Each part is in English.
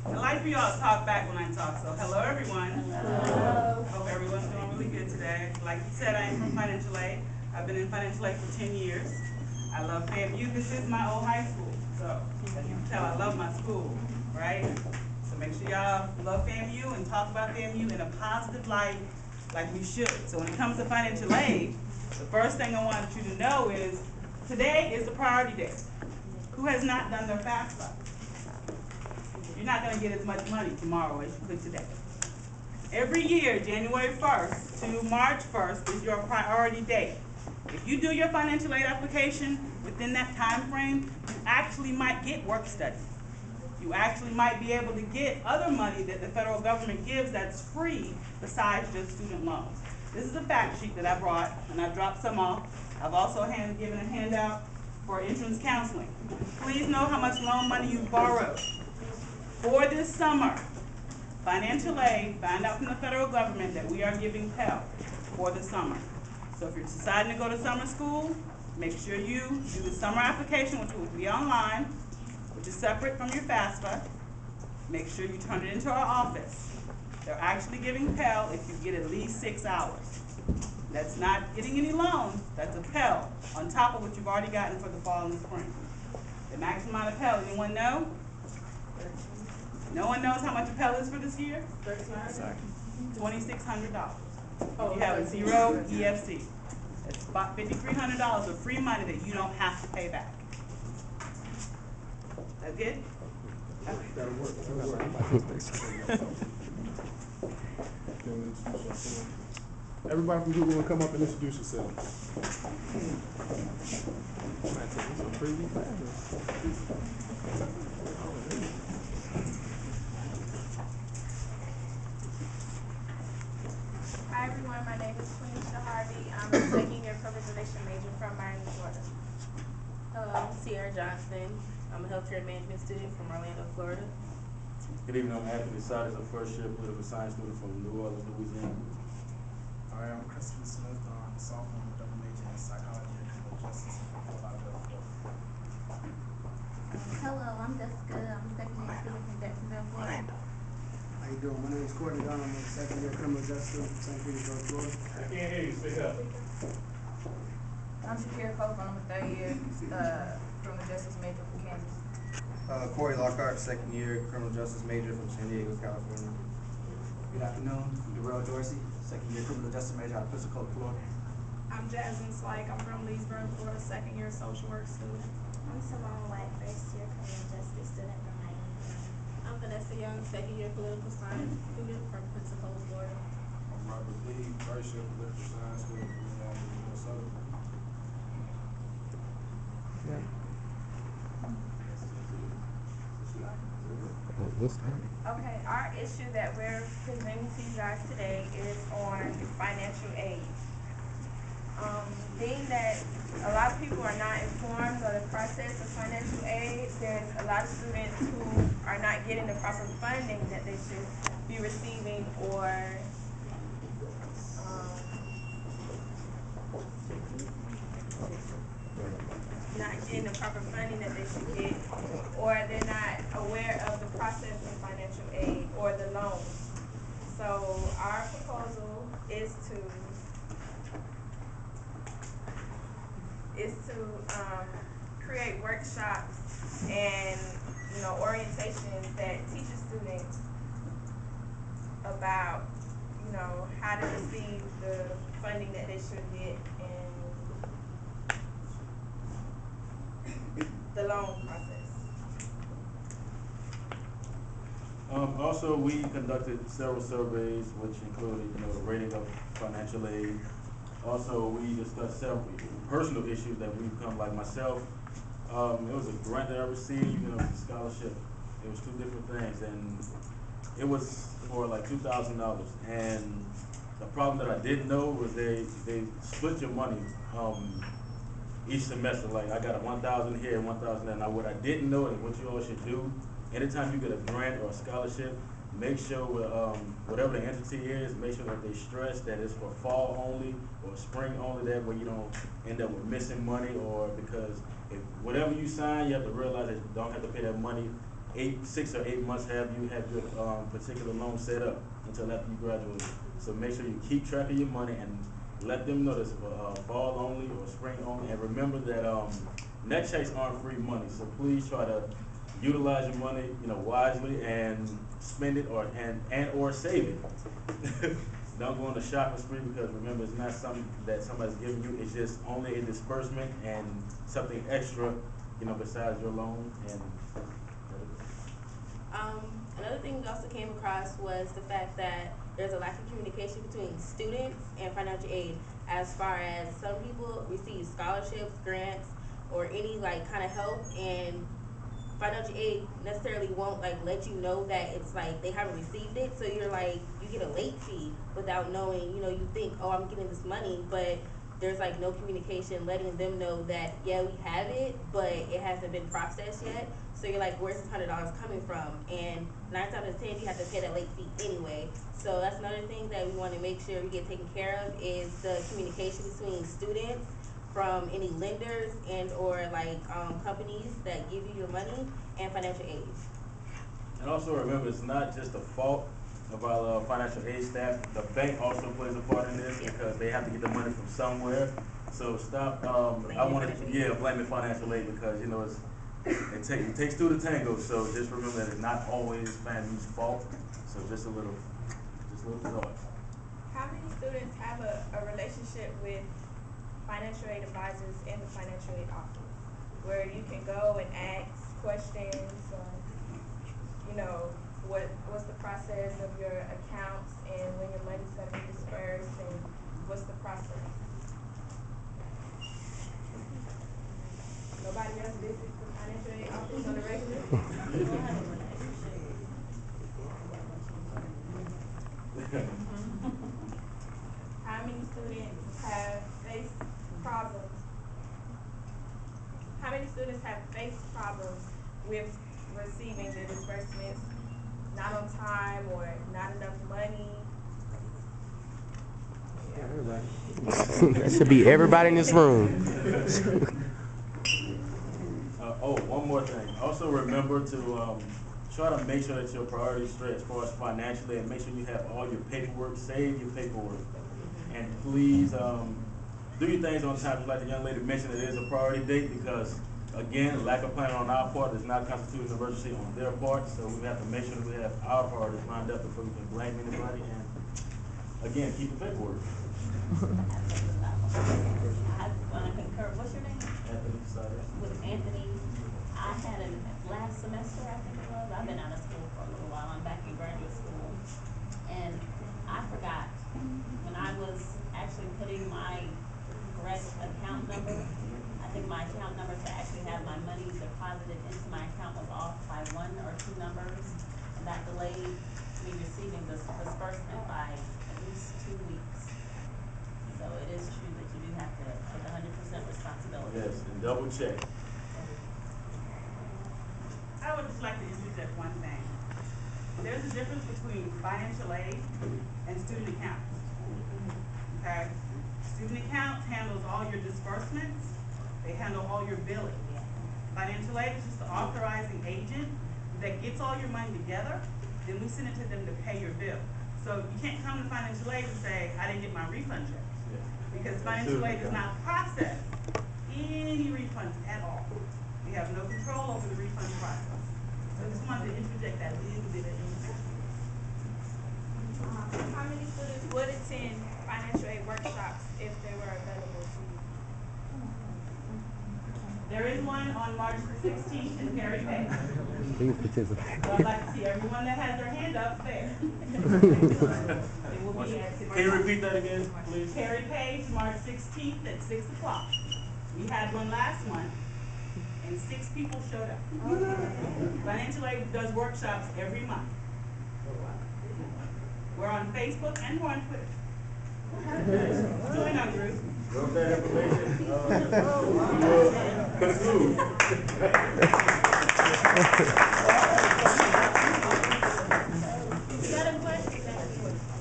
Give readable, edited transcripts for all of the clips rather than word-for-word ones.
I like for y'all to talk back when I talk, so hello everyone. Hello. Hope everyone's doing really good today. Like you said, I am from financial aid. I've been in financial aid for 10 years. I love FAMU. This is my old high school, so as you can tell, I love my school, right? So make sure y'all love FAMU and talk about FAMU in a positive light like we should. So when it comes to financial aid, the first thing I want you to know is today is the priority day. Who has not done their FAFSA? You're not going to get as much money tomorrow as you could today. Every year, January 1st to March 1st is your priority date. If you do your financial aid application within that time frame, you actually might get work study. You actually might be able to get other money that the federal government gives that's free besides just student loans. This is a fact sheet that I brought, and I dropped some off. I've also given a handout for entrance counseling. Please know how much loan money you've borrowed. For this summer, financial aid, find out from the federal government that we are giving Pell for the summer. So if you're deciding to go to summer school, make sure you do the summer application, which will be online, which is separate from your FAFSA. Make sure you turn it into our office. They're actually giving Pell if you get at least 6 hours. That's not getting any loans, that's a Pell on top of what you've already gotten for the fall and the spring. The maximum amount of Pell, anyone know? No one knows how much a Pell is for this year? $2,600. You have a zero EFC. It's about $5,300 of free money that you don't have to pay back. That good? That'll work. Everybody from Google will come up and introduce yourself. Hi everyone, my name is Quenisha Harvey. I'm a second year Deliberation major from Miami, Florida. Hello, I'm Sierra Johnston. I'm a healthcare management student from Orlando, Florida. Good evening, I'm Anthony Sades, a first year political science student from New Orleans, Louisiana. Hi, I'm Christopher Smith, sophomore with double major in psychology and criminal justice from Fort Lauderdale, Florida. Hello, I'm Jessica. I'm a second year student from Jacksonville, Florida. How you doing? My name is Courtney Dunn. I'm a second year criminal justice student from St. Petersburg, Florida. I can't hear you, speak up. I'm Shakira Copeland. I'm a third year criminal justice major from Kansas. Corey Lockhart, second year criminal justice major from San Diego, California. Good afternoon, Darrell Dorsey, second year criminal justice major out of Pensacola, Florida. I'm Jasmine Slike. I'm from Leesburg, Florida, second year social work student. I'm Simone White, first year criminal justice student from Miami. I'm Vanessa Young, second year political science student from Pensacola, Florida. I'm Robert Lee, first year political science student from Minnesota. Okay, our issue that we're presenting to you guys today is on financial aid. Being that a lot of people are not informed of the process of financial aid, there's a lot of students who are not getting the proper funding that they should be receiving, or not getting the proper funding that they should get, or they're not aware of the process of financial aid or the loan. So our proposal is to create workshops and orientations that teach students about how to receive the funding that they should get and the loan process. Also, we conducted several surveys, which included, the rating of financial aid. Also, we discussed several personal issues that we've come, like myself. It was a grant that I received, a scholarship. It was 2 different things, and it was for like $2,000. And the problem that I didn't know was they split your money each semester. Like I got a 1,000 here, 1,000 there. Now what I didn't know and what you all should do, anytime you get a grant or a scholarship, make sure whatever the entity is, make sure that they stress that it's for fall only or spring only. That way you don't end up with missing money, or because if whatever you sign, you have to realize that you don't have to pay that money 6 or 8 months have your particular loan set up until after you graduate. So make sure you keep track of your money and let them know this fall only or spring only. And remember that net checks aren't free money. So please try to utilize your money, wisely and spend it or save it. Don't go on the shopping spree, because remember, it's not something that somebody's giving you. It's just only a disbursement and something extra, besides your loan. And another thing we also came across was the fact that there's a lack of communication between students and financial aid, as far as some people receive scholarships, grants, or any kind of help, and financial aid necessarily won't let you know that it's they haven't received it. So you're you get a late fee without knowing, you think, oh, I'm getting this money, but there's no communication letting them know that, yeah, we have it, but it hasn't been processed yet. So you're where's this $100 coming from? And 9 times out of 10, you have to pay that late fee anyway. So that's another thing that we want to make sure we get taken care of, is the communication between students, from any lenders and or companies that give you your money, and financial aid. And also remember, it's not just the fault of our financial aid staff. The bank also plays a part in this, because they have to get the money from somewhere. So stop. Blaming financial aid, because it takes two to tango. So just remember that it's not always FAMU's fault. So just a little thought. How many students have a relationship with financial aid advisors in the financial aid office, where you can go and ask questions on, what's the process of your accounts and when your money's going to be dispersed, and what's the process? Nobody else visits the financial aid office on the regular? How many students have faced problems? How many students have faced problems with receiving the disbursements, not on time or not enough money? That should be everybody in this room. One more thing. Also remember to try to make sure that your priorities are straight as far as financially, and make sure you have all your paperwork. Save your paperwork. And please do your things on time. Just like the young lady mentioned, it is a priority date, because again, lack of planning on our part does not constitute an emergency on their part. So we have to make sure that we have our priorities lined up before we can blame anybody. And again, keep the paperwork. I want to concur. What's your name? Anthony Cyrus. With Anthony. I had last semester, I think it was. I've been out of school for a little while. I'm back in graduate school. And I forgot when I was actually putting my correct account number. I think my account number to actually have my money deposited into my account was off by 1 or 2 numbers. And that delayed me receiving this disbursement by at least 2 weeks. So it is true that you do have to take 100% responsibility. Yes, and double check. I would just like to interject one thing. There's a difference between financial aid and student accounts. Okay? Student accounts handles all your disbursements. They handle all your billing. Financial aid is just the authorizing agent that gets all your money together. Then we send it to them to pay your bill. So you can't come to financial aid and say, I didn't get my refund check. Because financial aid does not process any refunds at all. We have no control over the refund process. So I just wanted to interject that little bit of information. How many students would attend financial aid workshops if they were available to you? There is one on March the 16th in Perry Page. Please participate. So I'd like to see everyone that has their hand up there. It will be at 6 Can you repeat that again, please? Perry Page, March 16th at 6 o'clock. We had one last month, and 6 people showed up. Financial aid does workshops every month. We're on Facebook and we're on Twitter. Join our group. With that information, we'll conclude.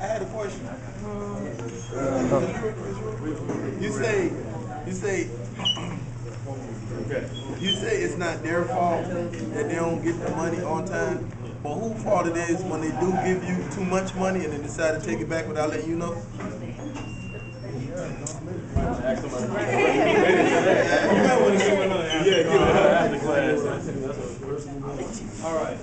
I had a question. You say, Okay. You say it's not their fault that they don't get the money on time, but whose fault it is when they do give you too much money and they decide to take it back without letting you know? Ask somebody. Yeah, All right.